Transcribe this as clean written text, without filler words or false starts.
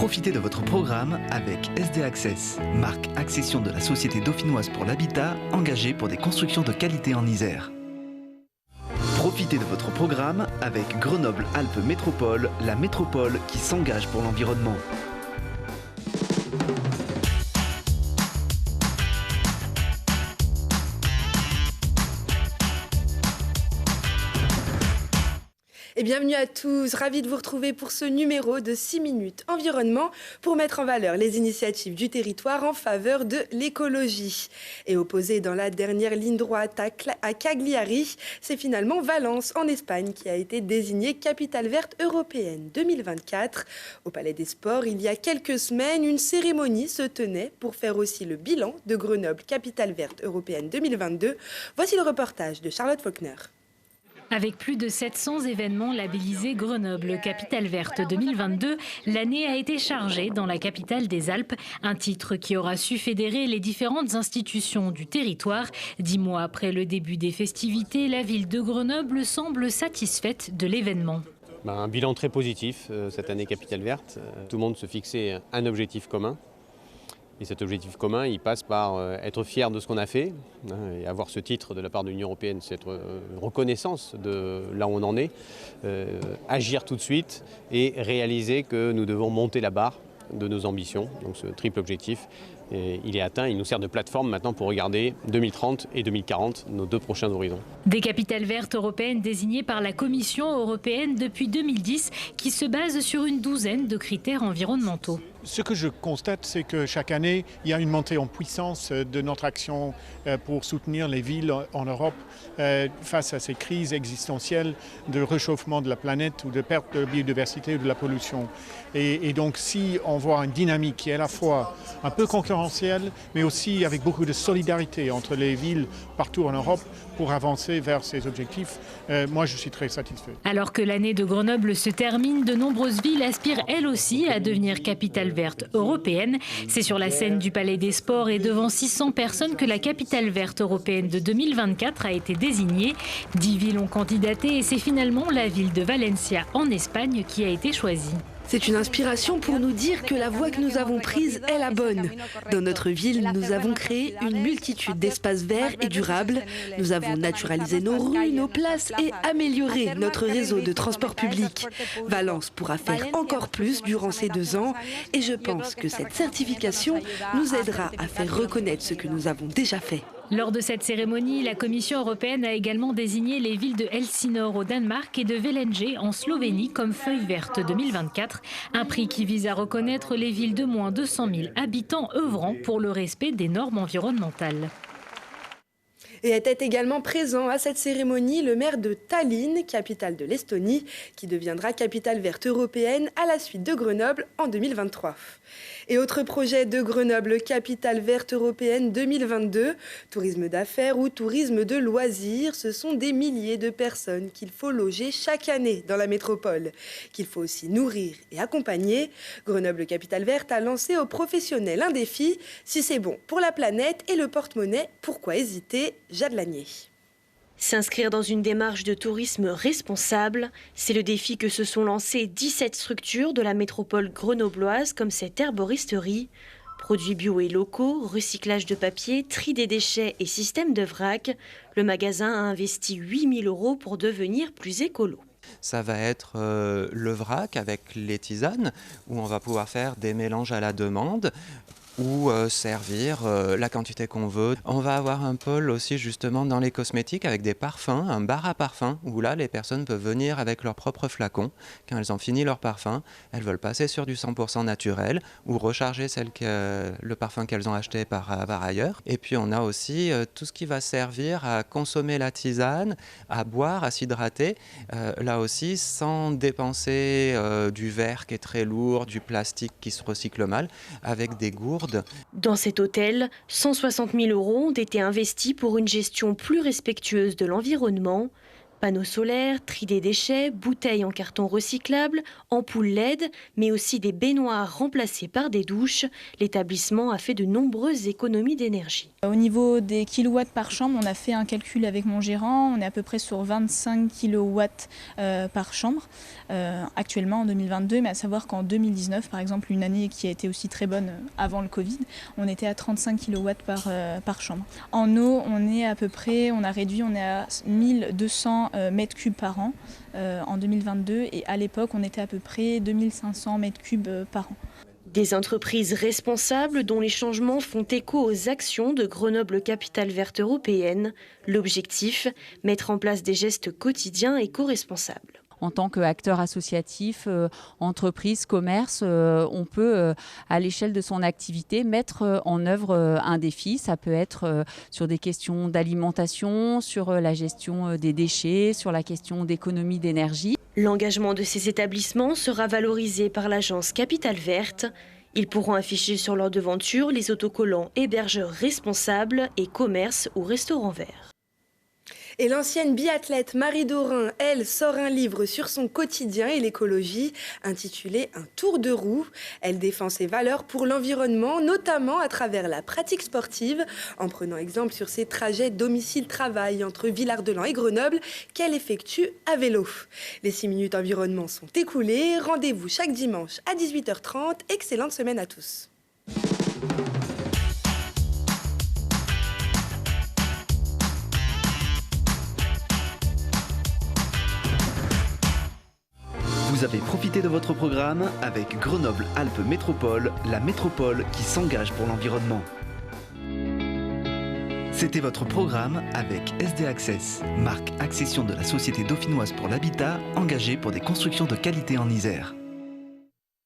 Profitez de votre programme avec SD Access, marque accession de la Société dauphinoise pour l'habitat, engagée pour des constructions de qualité en Isère. Profitez de votre programme avec Grenoble-Alpes Métropole, la métropole qui s'engage pour l'environnement. Et bienvenue à tous, ravi de vous retrouver pour ce numéro de 6 minutes environnement pour mettre en valeur les initiatives du territoire en faveur de l'écologie. Et opposé dans la dernière ligne droite à Cagliari, c'est finalement Valence en Espagne qui a été désignée capitale verte européenne 2024. Au Palais des Sports, il y a quelques semaines, une cérémonie se tenait pour faire aussi le bilan de Grenoble, capitale verte européenne 2022. Voici le reportage de Charlotte Faulkner. Avec plus de 700 événements labellisés Grenoble, capitale verte 2022, l'année a été chargée dans la capitale des Alpes, un titre qui aura su fédérer les différentes institutions du territoire. 10 mois après le début des festivités, la ville de Grenoble semble satisfaite de l'événement. Un bilan très positif cette année capitale verte. Tout le monde se fixait un objectif commun. Et cet objectif commun, il passe par être fier de ce qu'on a fait. Et avoir ce titre de la part de l'Union européenne, c'est être reconnaissance de là où on en est. Agir tout de suite et réaliser que nous devons monter la barre de nos ambitions. Donc ce triple objectif, il est atteint. Il nous sert de plateforme maintenant pour regarder 2030 et 2040, nos deux prochains horizons. Des capitales vertes européennes désignées par la Commission européenne depuis 2010 qui se basent sur une douzaine de critères environnementaux. Ce que je constate, c'est que chaque année, il y a une montée en puissance de notre action pour soutenir les villes en Europe face à ces crises existentielles de réchauffement de la planète ou de perte de biodiversité ou de la pollution. Et donc, si on voit une dynamique qui est à la fois un peu concurrentielle, mais aussi avec beaucoup de solidarité entre les villes partout en Europe pour avancer vers ces objectifs, moi je suis très satisfait. Alors que l'année de Grenoble se termine, de nombreuses villes aspirent elles aussi à devenir capitale verte européenne. C'est sur la scène du Palais des Sports et devant 600 personnes que la capitale verte européenne de 2024 a été désignée. 10 villes ont candidaté et c'est finalement la ville de Valencia en Espagne qui a été choisie. C'est une inspiration pour nous dire que la voie que nous avons prise est la bonne. Dans notre ville, nous avons créé une multitude d'espaces verts et durables. Nous avons naturalisé nos rues, nos places et amélioré notre réseau de transport public. Valence pourra faire encore plus durant ces 2 ans et je pense que cette certification nous aidera à faire reconnaître ce que nous avons déjà fait. Lors de cette cérémonie, la Commission européenne a également désigné les villes de Elsinore au Danemark et de Velenge en Slovénie comme feuille verte 2024. Un prix qui vise à reconnaître les villes de moins de 100 000 habitants œuvrant pour le respect des normes environnementales. Et était également présent à cette cérémonie le maire de Tallinn, capitale de l'Estonie, qui deviendra capitale verte européenne à la suite de Grenoble en 2023. Et autre projet de Grenoble, capitale verte européenne 2022, tourisme d'affaires ou tourisme de loisirs, ce sont des milliers de personnes qu'il faut loger chaque année dans la métropole, qu'il faut aussi nourrir et accompagner. Grenoble Capitale Verte a lancé aux professionnels un défi. Si c'est bon pour la planète et le porte-monnaie, pourquoi hésiter? Jade Lanier. S'inscrire dans une démarche de tourisme responsable, c'est le défi que se sont lancés 17 structures de la métropole grenobloise comme cette herboristerie. Produits bio et locaux, recyclage de papier, tri des déchets et système de vrac, le magasin a investi 8 000 € pour devenir plus écolo. Ça va être le vrac avec les tisanes, où on va pouvoir faire des mélanges à la demande, ou servir la quantité qu'on veut. On va avoir un pôle aussi justement dans les cosmétiques avec des parfums, un bar à parfums où là les personnes peuvent venir avec leurs propres flacons. Quand elles ont fini leur parfum, elles veulent passer sur du 100% naturel ou recharger le parfum qu'elles ont acheté par ailleurs. Et puis on a aussi tout ce qui va servir à consommer la tisane, à boire, à s'hydrater, là aussi sans dépenser du verre qui est très lourd, du plastique qui se recycle mal, avec des gourdes. Dans cet hôtel, 160 000 € ont été investis pour une gestion plus respectueuse de l'environnement. Panneaux solaires, tri des déchets, bouteilles en carton recyclable, ampoules LED, mais aussi des baignoires remplacées par des douches. L'établissement a fait de nombreuses économies d'énergie. Au niveau des kilowatts par chambre, on a fait un calcul avec mon gérant. On est à peu près sur 25 kilowatts par chambre actuellement en 2022. Mais à savoir qu'en 2019, par exemple, une année qui a été aussi très bonne avant le Covid, on était à 35 kilowatts par chambre. En eau, on est à peu près, on est à 1200 mètres cubes par an en 2022 et à l'époque on était à peu près 2500 mètres cubes par an. Des entreprises responsables dont les changements font écho aux actions de Grenoble Capitale Verte Européenne. L'objectif, mettre en place des gestes quotidiens éco-responsables. En tant qu'acteur associatif, entreprise, commerce, on peut, à l'échelle de son activité, mettre en œuvre un défi. Ça peut être sur des questions d'alimentation, sur la gestion des déchets, sur la question d'économie d'énergie. L'engagement de ces établissements sera valorisé par l'agence Capitale Verte. Ils pourront afficher sur leur devanture les autocollants hébergeurs responsables et commerces ou restaurants verts. Et l'ancienne biathlète Marie Dorin, elle, sort un livre sur son quotidien et l'écologie, intitulé « Un tour de roue ». Elle défend ses valeurs pour l'environnement, notamment à travers la pratique sportive, en prenant exemple sur ses trajets domicile-travail entre Villard-de-Lans et Grenoble qu'elle effectue à vélo. Les 6 minutes environnement sont écoulées. Rendez-vous chaque dimanche à 18h30. Excellente semaine à tous. Vous avez profité de votre programme avec Grenoble-Alpes Métropole, la métropole qui s'engage pour l'environnement. C'était votre programme avec SD Access, marque accession de la Société dauphinoise pour l'habitat, engagée pour des constructions de qualité en Isère.